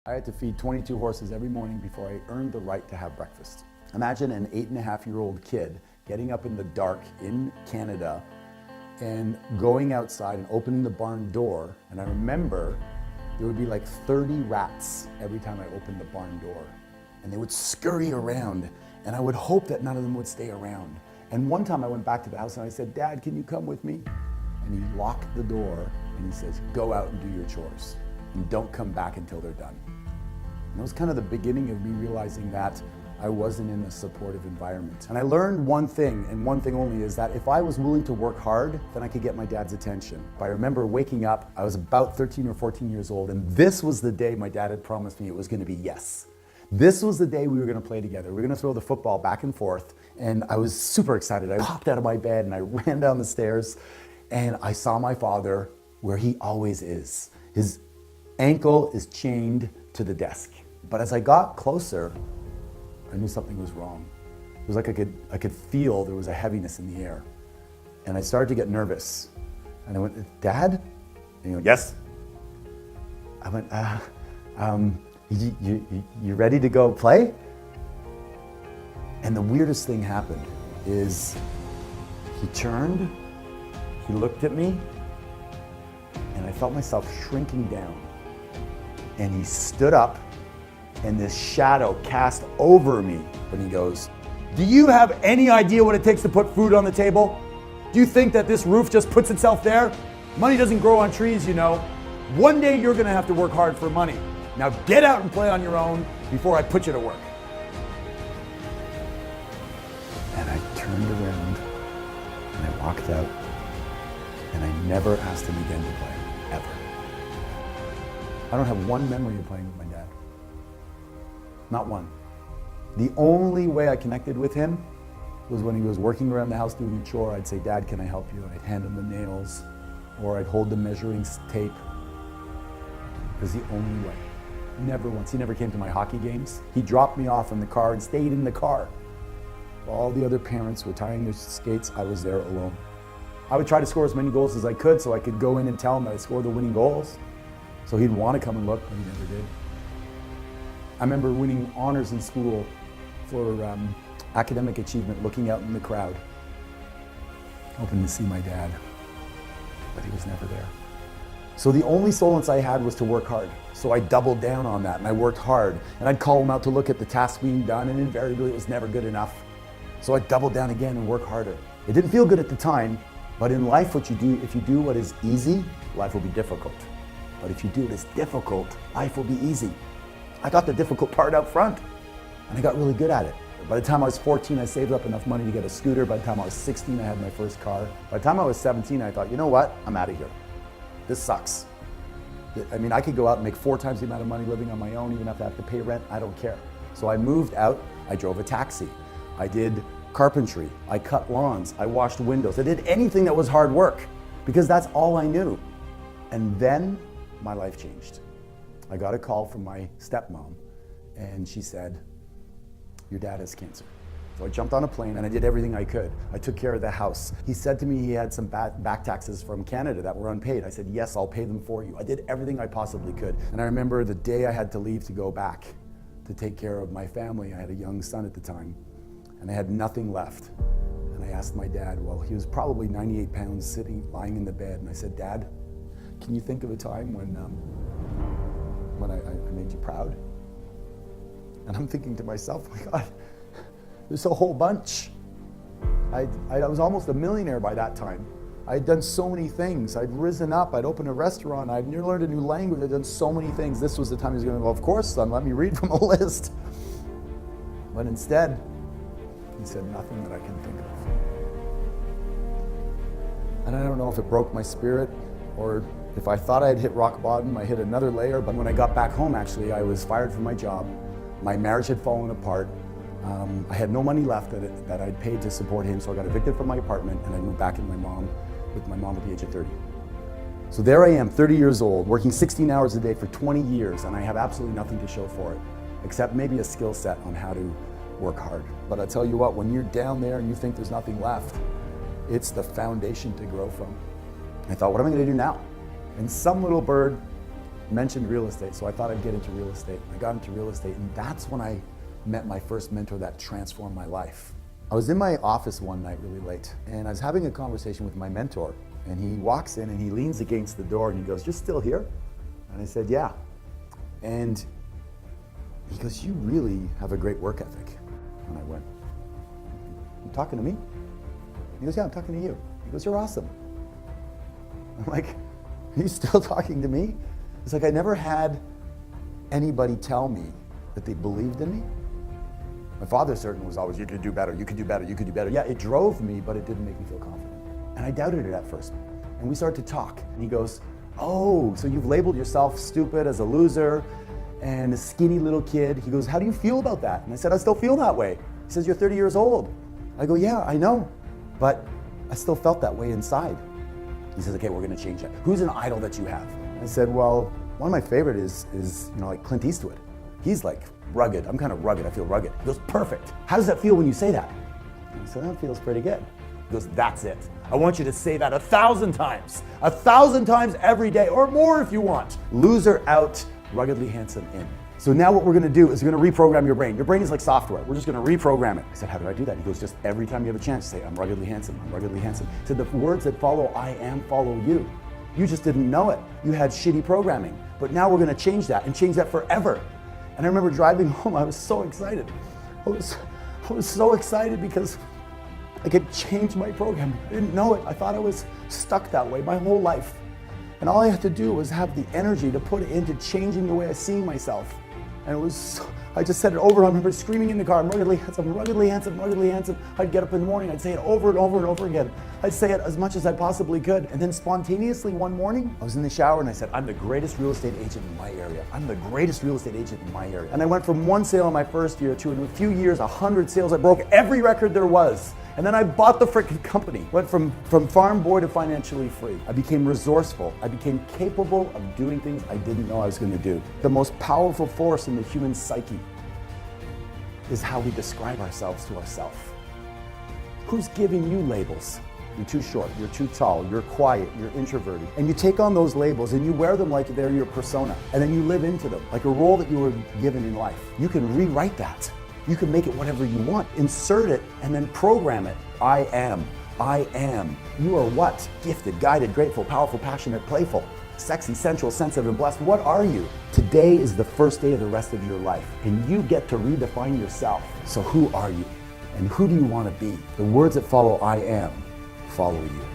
I had to feed 22 horses every morning before I earned the right to have breakfast. Imagine an 8.5-year-old kid getting up in the dark in Canada and going outside and opening the barn door. And I remember there would be like 30 rats every time I opened the barn door. And they would scurry around, and I would hope that none of them would stay around. And one time I went back to the house and I said, "Dad, can you come with me?" And he locked the door and he says, "Go out and do your chores and don't come back until they're done." And it was kind of the beginning of me realizing that I wasn't in a supportive environment. And I learned one thing, and one thing only, is that if I was willing to work hard, then I could get my dad's attention. I remember waking up, I was about 13 or 14 years old, and this was the day my dad had promised me it was gonna be yes. This was the day we were gonna play together. We were gonna throw the football back and forth, and I was super excited. I popped out of my bed and I ran down the stairs, and I saw my father where he always is. His ankle is chained to the desk. But as I got closer, I knew something was wrong. It was like I could feel there was a heaviness in the air. And I started to get nervous. And I went, "Dad?" And he went, "Yes." I went, you ready to go play?" And the weirdest thing happened is he turned, he looked at me, and I felt myself shrinking down. And he stood up, and this shadow cast over me, and he goes, "Do you have any idea what it takes to put food on the table? Do you think that this roof just puts itself there? Money doesn't grow on trees, you know. One day you're gonna have to work hard for money. Now get out and play on your own before I put you to work." And I turned around and I walked out, and I never asked him again to play, ever. I don't have one memory of playing with my dad. Not one. The only way I connected with him was when he was working around the house doing a chore. I'd say, "Dad, can I help you?" And I'd hand him the nails, or I'd hold the measuring tape. It was the only way. Never once. He never came to my hockey games. He dropped me off in the car and stayed in the car. While all the other parents were tying their skates, I was there alone. I would try to score as many goals as I could so I could go in and tell him that I scored the winning goals. So he'd want to come and look, but he never did. I remember winning honors in school for academic achievement, looking out in the crowd, hoping to see my dad, but he was never there. So the only solace I had was to work hard. So I doubled down on that, and I worked hard. And I'd call him out to look at the tasks being done, and invariably it was never good enough. So I doubled down again and worked harder. It didn't feel good at the time, but in life, if you do what is easy, life will be difficult. But if you do what is difficult, life will be easy. I got the difficult part out front, and I got really good at it. By the time I was 14, I saved up enough money to get a scooter. By the time I was 16, I had my first car. By the time I was 17, I thought, you know what? I'm out of here. This sucks. I mean, I could go out and make 4 times the amount of money living on my own, even if I have to pay rent. I don't care. So I moved out. I drove a taxi. I did carpentry. I cut lawns. I washed windows. I did anything that was hard work because that's all I knew. And then my life changed. I got a call from my stepmom, and she said, "Your dad has cancer." So I jumped on a plane and I did everything I could. I took care of the house. He said to me he had some back taxes from Canada that were unpaid. I said, "Yes, I'll pay them for you." I did everything I possibly could. And I remember the day I had to leave to go back to take care of my family. I had a young son at the time, and I had nothing left. And I asked my dad, well, he was probably 98 pounds lying in the bed, and I said, "Dad, can you think of a time when I made you proud?" And I'm thinking to myself, my God, there's a whole bunch. I was almost a millionaire by that time. I had done so many things. I'd risen up, I'd opened a restaurant, I'd learned a new language, I'd done so many things. This was the time he was going to go, "Of course, son, let me read from a list." But instead, he said nothing that I can think of. And I don't know if it broke my spirit or if I thought I had hit rock bottom, I hit another layer. But when I got back home, actually, I was fired from my job. My marriage had fallen apart. I had no money left that I'd paid to support him, so I got evicted from my apartment, and I moved back with my mom at the age of 30. So there I am, 30 years old, working 16 hours a day for 20 years, and I have absolutely nothing to show for it, except maybe a skill set on how to work hard. But I tell you what, when you're down there and you think there's nothing left, it's the foundation to grow from. I thought, what am I going to do now? And some little bird mentioned real estate, so I thought I'd get into real estate. I got into real estate, and that's when I met my first mentor that transformed my life. I was in my office one night really late, and I was having a conversation with my mentor, and he walks in and he leans against the door and he goes, "You're still here?" And I said, "Yeah." And he goes, "You really have a great work ethic." And I went, "You talking to me?" He goes, "Yeah, I'm talking to you." He goes, "You're awesome." I'm like, "Are you still talking to me?" It's like I never had anybody tell me that they believed in me. My father certainly was always, "You could do better, you could do better, you could do better." Yeah, it drove me, but it didn't make me feel confident. And I doubted it at first. And we started to talk. And he goes, "Oh, so you've labeled yourself stupid as a loser and a skinny little kid." He goes, "How do you feel about that?" And I said, "I still feel that way." He says, "You're 30 years old." I go, "Yeah, I know, but I still felt that way inside." He says, "Okay, we're gonna change that. Who's an idol that you have?" I said, "Well, one of my favorite is like Clint Eastwood. He's like rugged. I'm kind of rugged. I feel rugged." He goes, "Perfect. How does that feel when you say that?" I said, "That feels pretty good." He goes, "That's it. I want you to say that 1,000 times. 1,000 times every day, or more if you want. Loser out, ruggedly handsome in." So now what we're gonna do is we're gonna reprogram your brain. Your brain is like software. We're just gonna reprogram it. I said, "How do I do that?" He goes, "Just every time you have a chance, say, 'I'm ruggedly handsome, I'm ruggedly handsome.'" He said, "The words that follow I am follow you. You just didn't know it. You had shitty programming. But now we're gonna change that and change that forever." And I remember driving home, I was so excited. I was so excited because I could change my program. I didn't know it. I thought I was stuck that way my whole life. And all I had to do was have the energy to put it into changing the way I see myself. And I just said it over. I remember screaming in the car, "I'm ruggedly handsome, ruggedly handsome, ruggedly handsome." I'd get up in the morning, I'd say it over and over and over again. I'd say it as much as I possibly could. And then spontaneously one morning, I was in the shower and I said, "I'm the greatest real estate agent in my area. I'm the greatest real estate agent in my area." And I went from one sale in my first year to, in a few years, 100 sales. I broke every record there was. And then I bought the freaking company. Went from farm boy to financially free. I became resourceful. I became capable of doing things I didn't know I was gonna do. The most powerful force in the human psyche is how we describe ourselves to ourselves. Who's giving you labels? You're too short, you're too tall, you're quiet, you're introverted. And you take on those labels and you wear them like they're your persona. And then you live into them, like a role that you were given in life. You can rewrite that. You can make it whatever you want. Insert it and then program it. I am. I am. You are what? Gifted, guided, grateful, powerful, passionate, playful, sexy, sensual, sensitive, and blessed. What are you? Today is the first day of the rest of your life, and you get to redefine yourself. So who are you? And who do you want to be? The words that follow I am follow you.